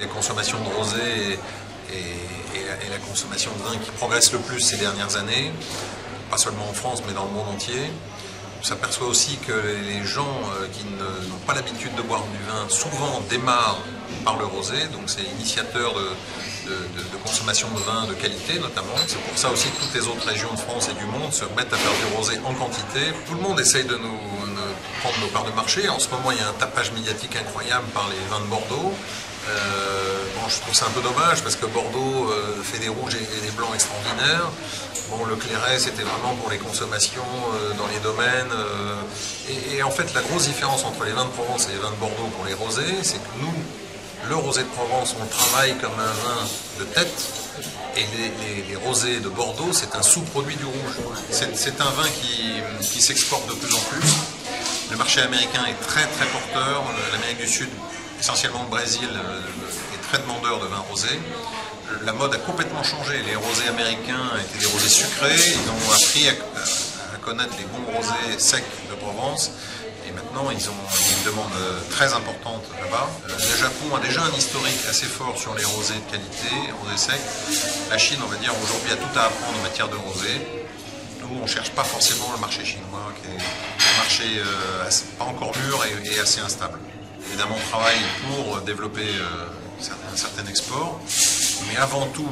La consommation de rosé et la consommation de vin qui progresse le plus ces dernières années, pas seulement en France mais dans le monde entier. On s'aperçoit aussi que les gens qui n'ont pas l'habitude de boire du vin souvent démarrent par le rosé, donc c'est initiateur de consommation de vin de qualité notamment. C'est pour ça aussi que toutes les autres régions de France et du monde se remettent à faire du rosé en quantité. Tout le monde essaye de nous prendre nos parts de marché. En ce moment, il y a un tapage médiatique incroyable par les vins de Bordeaux. Bon, je trouve ça un peu dommage parce que Bordeaux fait des rouges et des blancs extraordinaires. Bon, le Clairet, c'était vraiment pour les consommations dans les domaines. Et en fait, la grosse différence entre les vins de Provence et les vins de Bordeaux pour les rosés, c'est que nous, le rosé de Provence, on le travaille comme un vin de tête. Et les rosés de Bordeaux, c'est un sous-produit du rouge. C'est un vin qui s'exporte de plus en plus. Le marché américain est très très porteur. L'Amérique du Sud, essentiellement le Brésil, est très demandeur de vins rosés. La mode a complètement changé. Les rosés américains étaient des rosés sucrés. Ils ont appris à connaître les bons rosés secs de Provence. Et maintenant, ils ont une demande très importante là-bas. Le Japon a déjà un historique assez fort sur les rosés de qualité, rosés secs. La Chine, on va dire, aujourd'hui a tout à apprendre en matière de rosé. Nous, on ne cherche pas forcément le marché chinois, qui est un marché pas encore mûr et assez instable. Évidemment, on travaille pour développer un certain export, mais avant tout,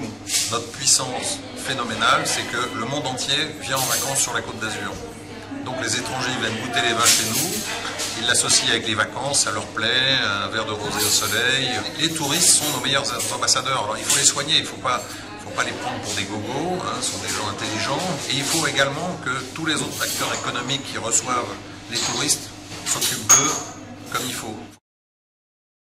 notre puissance phénoménale, c'est que le monde entier vient en vacances sur la Côte d'Azur. Donc les étrangers viennent goûter les vins chez nous, ils l'associent avec les vacances, ça leur plaît, un verre de rosé au soleil. Les touristes sont nos meilleurs ambassadeurs, alors il faut les soigner, il ne faut pas les prendre pour des gogos, hein, ce sont des gens intelligents. Et il faut également que tous les autres acteurs économiques qui reçoivent les touristes s'occupent d'eux comme il faut.